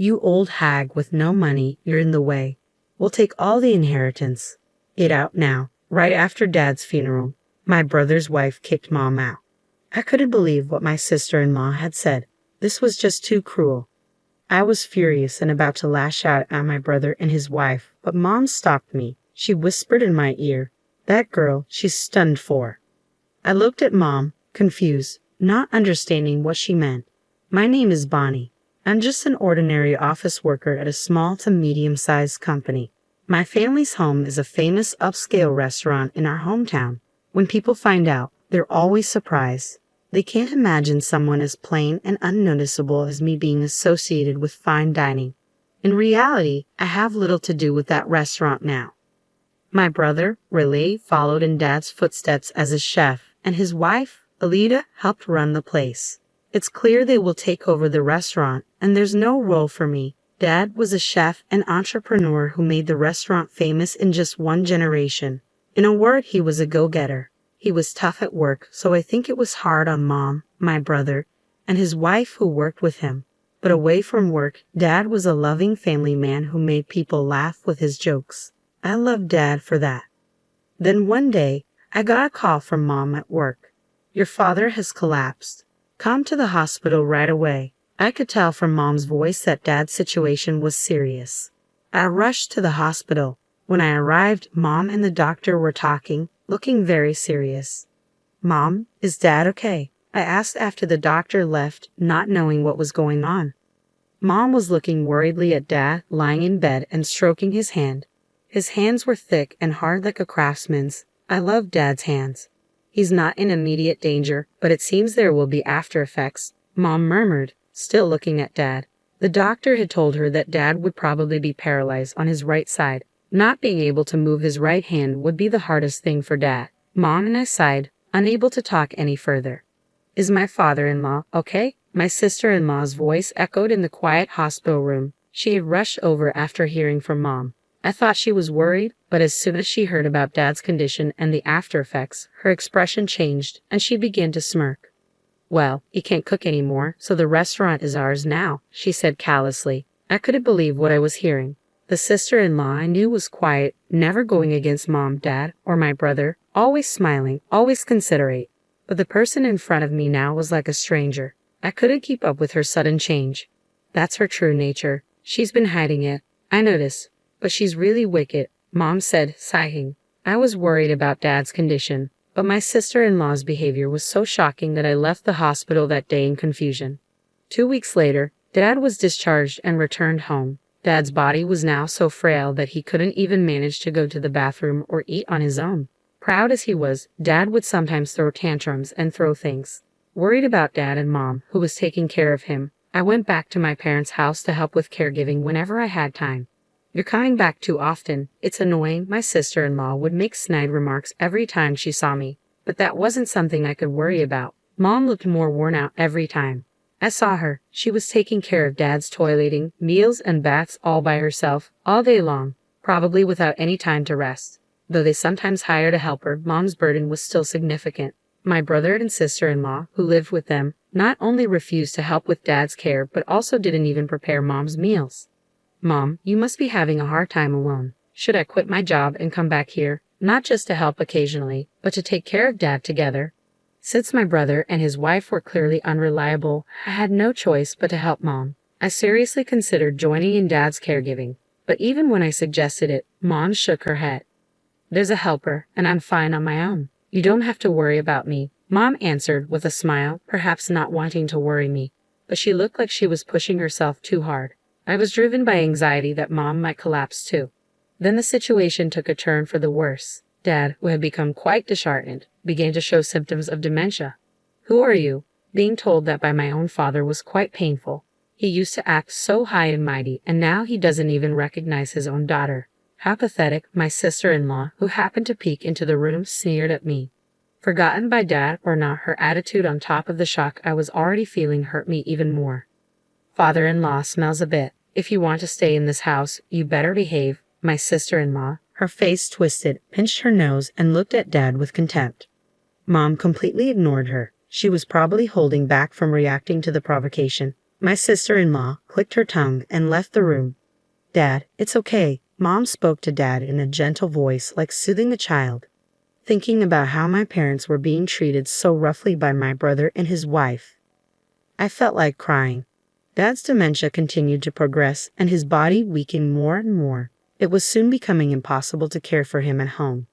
"You old hag with no money, you're in the way. We'll take all the inheritance. Get out now." Right after Dad's funeral, my brother's wife kicked Mom out. I couldn't believe what my sister-in-law had said. This was just too cruel. I was furious and about to lash out at my brother and his wife, but Mom stopped me. She whispered in my ear, "That girl, she's stunned for." I looked at Mom, confused, not understanding what she meant. "My name is Bonnie. I'm just an ordinary office worker at a small to medium-sized company. My family's home is a famous upscale restaurant in our hometown. When people find out, they're always surprised. They can't imagine someone as plain and unnoticeable as me being associated with fine dining. In reality, I have little to do with that restaurant now." My brother, Riley, followed in Dad's footsteps as a chef, and his wife, Alida, helped run the place. It's clear they will take over the restaurant, and there's no role for me. Dad was a chef and entrepreneur who made the restaurant famous in just one generation. In a word, he was a go-getter. He was tough at work, so I think it was hard on Mom, my brother, and his wife who worked with him. But away from work, Dad was a loving family man who made people laugh with his jokes. I loved Dad for that. Then one day, I got a call from Mom at work. "Your father has collapsed. Come to the hospital right away." I could tell from Mom's voice that Dad's situation was serious. I rushed to the hospital. When I arrived, Mom and the doctor were talking, looking very serious. "Mom, is Dad okay?" I asked after the doctor left, not knowing what was going on. Mom was looking worriedly at Dad, lying in bed and stroking his hand. His hands were thick and hard like a craftsman's. I love Dad's hands. "He's not in immediate danger, but it seems there will be after effects," Mom murmured, still looking at Dad. The doctor had told her that Dad would probably be paralyzed on his right side. Not being able to move his right hand would be the hardest thing for Dad. Mom and I sighed, unable to talk any further. "Is my father-in-law okay?" My sister-in-law's voice echoed in the quiet hospital room. She had rushed over after hearing from Mom. I thought she was worried, but as soon as she heard about Dad's condition and the after effects, her expression changed, and she began to smirk. "Well, he can't cook anymore, so the restaurant is ours now," she said callously. I couldn't believe what I was hearing. The sister-in-law I knew was quiet, never going against Mom, Dad, or my brother, always smiling, always considerate. But the person in front of me now was like a stranger. I couldn't keep up with her sudden change. "That's her true nature. She's been hiding it, I notice. But she's really wicked," Mom said, sighing. I was worried about Dad's condition, but my sister-in-law's behavior was so shocking that I left the hospital that day in confusion. 2 weeks later, Dad was discharged and returned home. Dad's body was now so frail that he couldn't even manage to go to the bathroom or eat on his own. Proud as he was, Dad would sometimes throw tantrums and throw things. Worried about Dad and Mom, who was taking care of him, I went back to my parents' house to help with caregiving whenever I had time. "You're coming back too often. It's annoying." My sister-in-law would make snide remarks every time she saw me, but that wasn't something I could worry about. Mom looked more worn out every time I saw her. She was taking care of Dad's toileting, meals, and baths all by herself, all day long, probably without any time to rest. Though they sometimes hired a helper, Mom's burden was still significant. My brother and sister-in-law, who lived with them, not only refused to help with Dad's care, but also didn't even prepare Mom's meals. "Mom, you must be having a hard time alone. Should I quit my job and come back here, not just to help occasionally, but to take care of Dad together?" Since my brother and his wife were clearly unreliable, I had no choice but to help Mom. I seriously considered joining in Dad's caregiving, but even when I suggested it, Mom shook her head. "There's a helper, and I'm fine on my own. You don't have to worry about me," Mom answered with a smile, perhaps not wanting to worry me, but she looked like she was pushing herself too hard. I was driven by anxiety that Mom might collapse too. Then the situation took a turn for the worse. Dad, who had become quite disheartened, began to show symptoms of dementia. "Who are you?" Being told that by my own father was quite painful. He used to act so high and mighty, and now he doesn't even recognize his own daughter. How pathetic, my sister-in-law, who happened to peek into the room, sneered at me. Forgotten by Dad or not, her attitude on top of the shock I was already feeling hurt me even more. "Father-in-law smells a bit. If you want to stay in this house, you better behave." My sister-in-law, her face twisted, pinched her nose, and looked at Dad with contempt. Mom completely ignored her. She was probably holding back from reacting to the provocation. My sister-in-law clicked her tongue and left the room. Dad, it's okay. Mom spoke to Dad in a gentle voice, like soothing a child. Thinking about how my parents were being treated so roughly by my brother and his wife, I felt like crying. Dad's dementia continued to progress and his body weakened more and more. It was soon becoming impossible to care for him at home.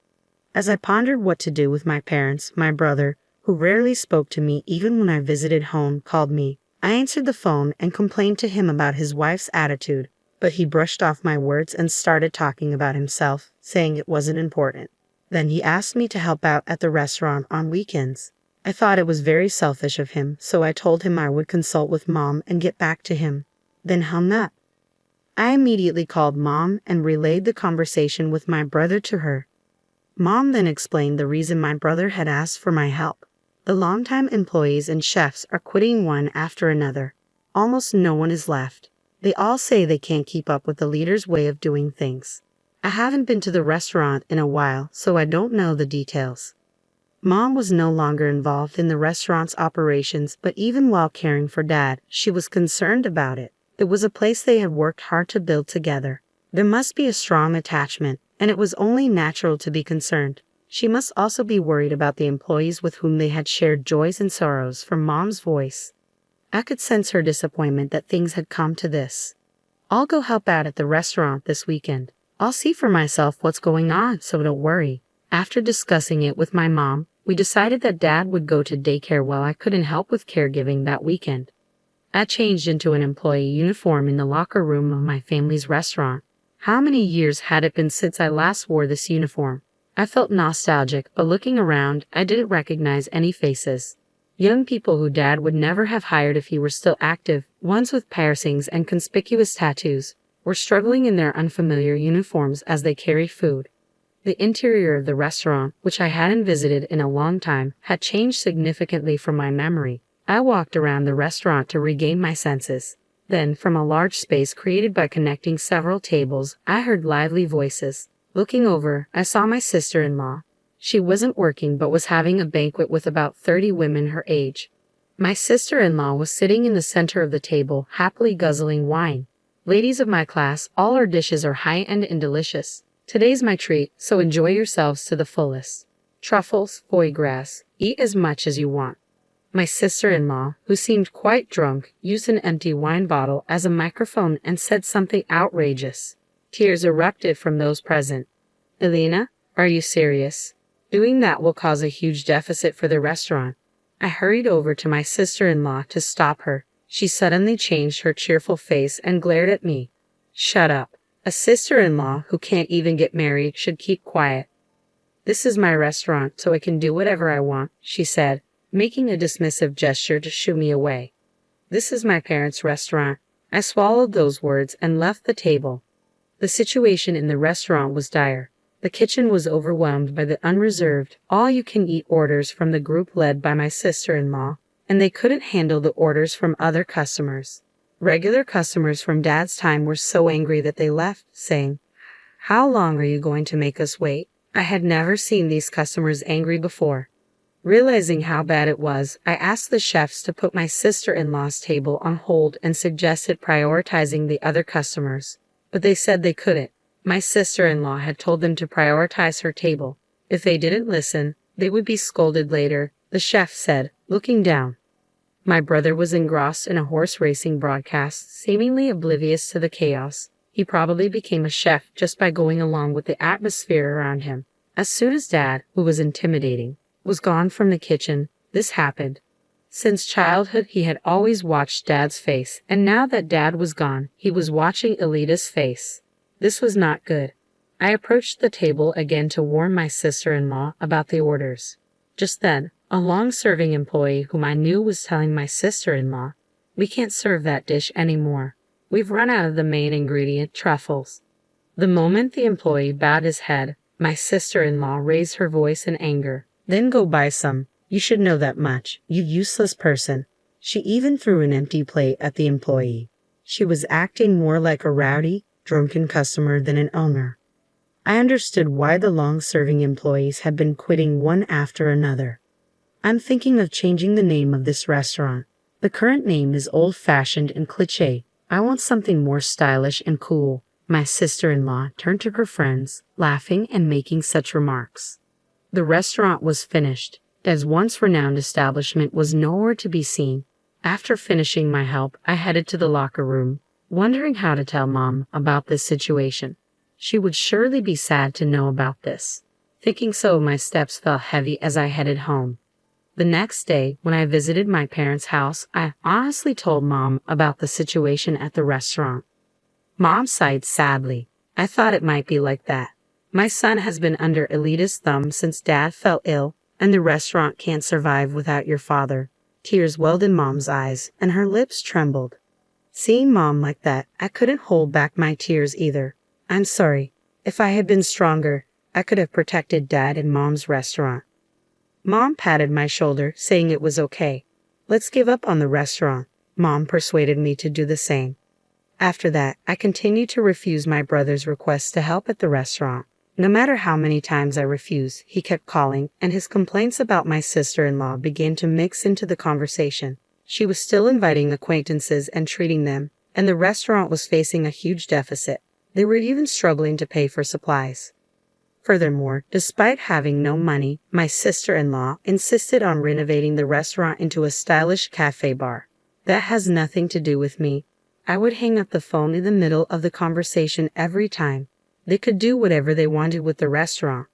As I pondered what to do with my parents, my brother, who rarely spoke to me even when I visited home, called me. I answered the phone and complained to him about his wife's attitude, but he brushed off my words and started talking about himself, saying it wasn't important. Then he asked me to help out at the restaurant on weekends. I thought it was very selfish of him, so I told him I would consult with Mom and get back to him, then hung up. I immediately called Mom and relayed the conversation with my brother to her. Mom then explained the reason my brother had asked for my help. The longtime employees and chefs are quitting one after another. Almost no one is left. They all say they can't keep up with the leader's way of doing things. I haven't been to the restaurant in a while, so I don't know the details. Mom was no longer involved in the restaurant's operations, but even while caring for Dad, she was concerned about it. It was a place they had worked hard to build together. There must be a strong attachment, and it was only natural to be concerned. She must also be worried about the employees with whom they had shared joys and sorrows. From Mom's voice, I could sense her disappointment that things had come to this. I'll go help out at the restaurant this weekend. I'll see for myself what's going on, so don't worry. After discussing it with my mom, we decided that Dad would go to daycare while I couldn't help with caregiving that weekend. I changed into an employee uniform in the locker room of my family's restaurant. How many years had it been since I last wore this uniform? I felt nostalgic, but looking around, I didn't recognize any faces. Young people who Dad would never have hired if he were still active, ones with piercings and conspicuous tattoos, were struggling in their unfamiliar uniforms as they carried food. The interior of the restaurant, which I hadn't visited in a long time, had changed significantly from my memory. I walked around the restaurant to regain my senses. Then, from a large space created by connecting several tables, I heard lively voices. Looking over, I saw my sister-in-law. She wasn't working but was having a banquet with about 30 women her age. My sister-in-law was sitting in the center of the table, happily guzzling wine. Ladies of my class, all our dishes are high-end and delicious. Today's my treat, so enjoy yourselves to the fullest. Truffles, foie gras, eat as much as you want. My sister-in-law, who seemed quite drunk, used an empty wine bottle as a microphone and said something outrageous. Tears erupted from those present. Elena, are you serious? Doing that will cause a huge deficit for the restaurant. I hurried over to my sister-in-law to stop her. She suddenly changed her cheerful face and glared at me. Shut up. A sister-in-law who can't even get married should keep quiet. This is my restaurant, so I can do whatever I want, she said, making a dismissive gesture to shoo me away. This is my parents' restaurant. I swallowed those words and left the table. The situation in the restaurant was dire. The kitchen was overwhelmed by the unreserved, all-you-can-eat orders from the group led by my sister-in-law, and they couldn't handle the orders from other customers. Regular customers from Dad's time were so angry that they left, saying, "How long are you going to make us wait?" I had never seen these customers angry before. Realizing how bad it was, I asked the chefs to put my sister-in-law's table on hold and suggested prioritizing the other customers. But they said they couldn't. My sister-in-law had told them to prioritize her table. If they didn't listen, they would be scolded later, the chef said, looking down. My brother was engrossed in a horse racing broadcast, seemingly oblivious to the chaos. He probably became a chef just by going along with the atmosphere around him. As soon as Dad, who was intimidating, was gone from the kitchen, this happened. Since childhood, he had always watched Dad's face, and now that Dad was gone, he was watching Elita's face. This was not good. I approached the table again to warn my sister-in-law about the orders. Just then, a long-serving employee whom I knew was telling my sister-in-law, "We can't serve that dish anymore. We've run out of the main ingredient, truffles." The moment the employee bowed his head, my sister-in-law raised her voice in anger. "Then go buy some. You should know that much, you useless person." She even threw an empty plate at the employee. She was acting more like a rowdy, drunken customer than an owner. I understood why the long-serving employees had been quitting one after another. I'm thinking of changing the name of this restaurant, The current name is old-fashioned and cliché. I want something more stylish and cool. My sister-in-law turned to her friends, laughing and making such remarks. The restaurant was finished. Dad's once renowned establishment was nowhere to be seen. After finishing my help, I headed to the locker room, wondering how to tell Mom about this situation. She would surely be sad to know about this. Thinking so, my steps felt heavy as I headed home. The next day, when I visited my parents' house, I honestly told Mom about the situation at the restaurant. Mom sighed sadly. I thought it might be like that. My son has been under Elita's thumb since Dad fell ill, and the restaurant can't survive without your father. Tears welled in Mom's eyes, and her lips trembled. Seeing Mom like that, I couldn't hold back my tears either. I'm sorry. If I had been stronger, I could have protected Dad and Mom's restaurant. Mom patted my shoulder, saying it was okay. Let's give up on the restaurant. Mom persuaded me to do the same. After that, I continued to refuse my brother's requests to help at the restaurant. No matter how many times I refused, he kept calling, and his complaints about my sister-in-law began to mix into the conversation. She was still inviting acquaintances and treating them, and the restaurant was facing a huge deficit. They were even struggling to pay for supplies. Furthermore, despite having no money, my sister-in-law insisted on renovating the restaurant into a stylish cafe bar. That has nothing to do with me. I would hang up the phone in the middle of the conversation every time. They could do whatever they wanted with the restaurant.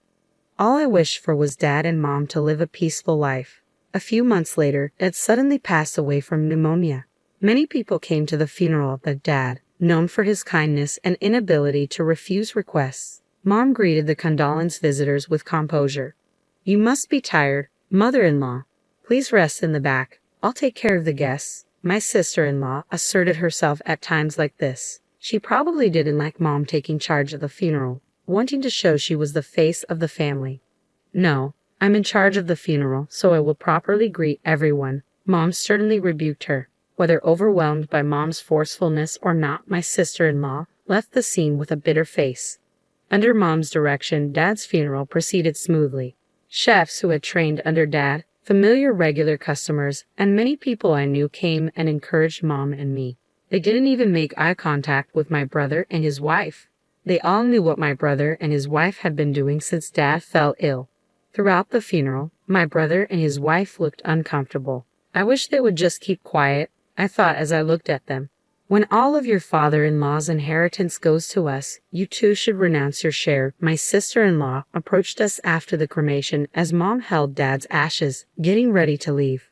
All I wished for was Dad and Mom to live a peaceful life. A few months later, Dad suddenly passed away from pneumonia. Many people came to the funeral of Dad, known for his kindness and inability to refuse requests. Mom greeted the condolence visitors with composure. You must be tired, mother-in-law. Please rest in the back. I'll take care of the guests. My sister-in-law asserted herself at times like this. She probably didn't like Mom taking charge of the funeral, wanting to show she was the face of the family. No, I'm in charge of the funeral, so I will properly greet everyone. Mom sternly rebuked her. Whether overwhelmed by Mom's forcefulness or not, my sister-in-law left the scene with a bitter face. Under Mom's direction, Dad's funeral proceeded smoothly. Chefs who had trained under Dad, familiar regular customers, and many people I knew came and encouraged Mom and me. They didn't even make eye contact with my brother and his wife. They all knew what my brother and his wife had been doing since Dad fell ill. Throughout the funeral, my brother and his wife looked uncomfortable. I wish they would just keep quiet, I thought as I looked at them. When all of your father-in-law's inheritance goes to us, you too should renounce your share. My sister-in-law approached us after the cremation as Mom held Dad's ashes, getting ready to leave.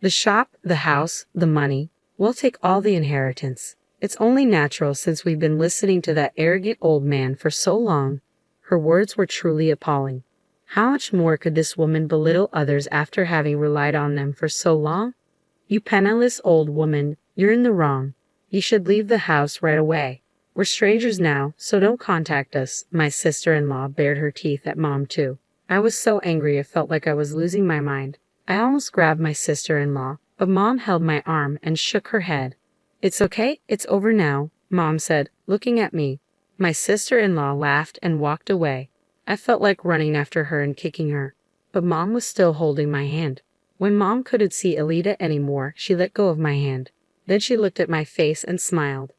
The shop, the house, the money. We'll take all the inheritance. It's only natural since we've been listening to that arrogant old man for so long. Her words were truly appalling. How much more could this woman belittle others after having relied on them for so long? You penniless old woman, you're in the wrong. You should leave the house right away. We're strangers now, so don't contact us. My sister-in-law bared her teeth at Mom too. I was so angry I felt like I was losing my mind. I almost grabbed my sister-in-law, but Mom held my arm and shook her head. It's okay, it's over now, Mom said, looking at me. My sister-in-law laughed and walked away. I felt like running after her and kicking her, but Mom was still holding my hand. When Mom couldn't see Elita anymore, she let go of my hand. Then she looked at my face and smiled.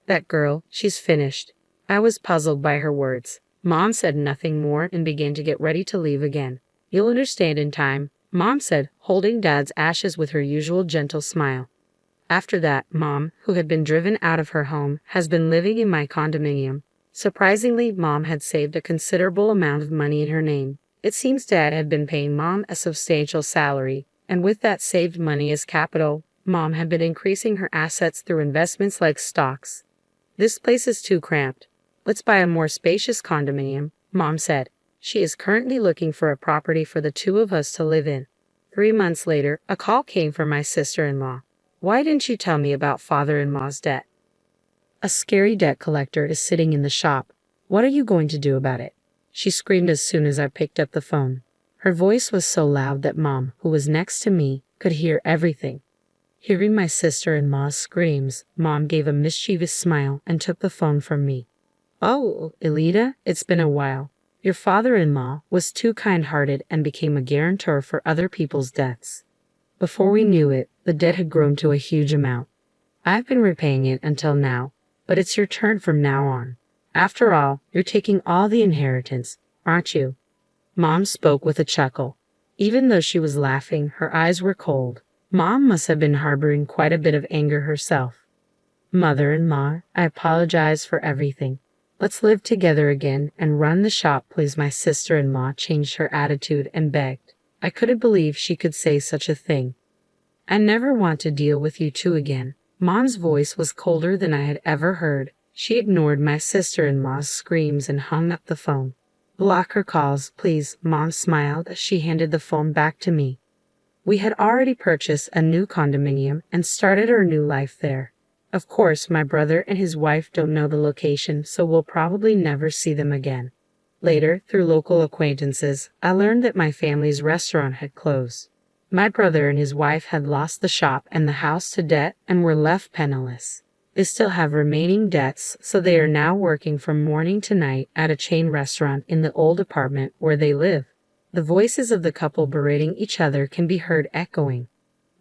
That girl, she's finished. I was puzzled by her words. Mom said nothing more and began to get ready to leave again. You'll understand in time, Mom said, holding Dad's ashes with her usual gentle smile. After that, Mom, who had been driven out of her home, has been living in my condominium. Surprisingly, Mom had saved a considerable amount of money in her name. It seems Dad had been paying Mom a substantial salary, and with that saved money as capital, Mom had been increasing her assets through investments like stocks. This place is too cramped. Let's buy a more spacious condominium, Mom said. She is currently looking for a property for the two of us to live in. 3 months later, a call came from my sister-in-law. Why didn't you tell me about father-in-law's debt? A scary debt collector is sitting in the shop. What are you going to do about it? She screamed as soon as I picked up the phone. Her voice was so loud that Mom, who was next to me, could hear everything. Hearing my sister-in-law's screams, Mom gave a mischievous smile and took the phone from me. Oh, Elita, it's been a while. Your father-in-law was too kind-hearted and became a guarantor for other people's debts. Before we knew it, the debt had grown to a huge amount. I've been repaying it until now, but it's your turn from now on. After all, you're taking all the inheritance, aren't you? Mom spoke with a chuckle. Even though she was laughing, her eyes were cold. Mom must have been harboring quite a bit of anger herself. Mother-in-law, I apologize for everything. Let's live together again and run the shop, please. My sister-in-law changed her attitude and begged. I couldn't believe she could say such a thing. I never want to deal with you two again. Mom's voice was colder than I had ever heard. She ignored my sister-in-law's screams and hung up the phone. Block her calls, please. Mom smiled as she handed the phone back to me. We had already purchased a new condominium and started our new life there. Of course, my brother and his wife don't know the location, so we'll probably never see them again. Later, through local acquaintances, I learned that my family's restaurant had closed. My brother and his wife had lost the shop and the house to debt and were left penniless. They still have remaining debts, so they are now working from morning to night at a chain restaurant in the old apartment where they live. The voices of the couple berating each other can be heard echoing.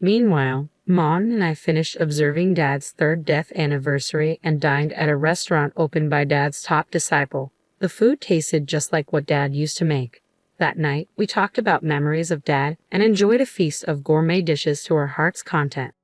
Meanwhile, Mom and I finished observing Dad's third death anniversary and dined at a restaurant opened by Dad's top disciple. The food tasted just like what Dad used to make. That night, we talked about memories of Dad and enjoyed a feast of gourmet dishes to our heart's content.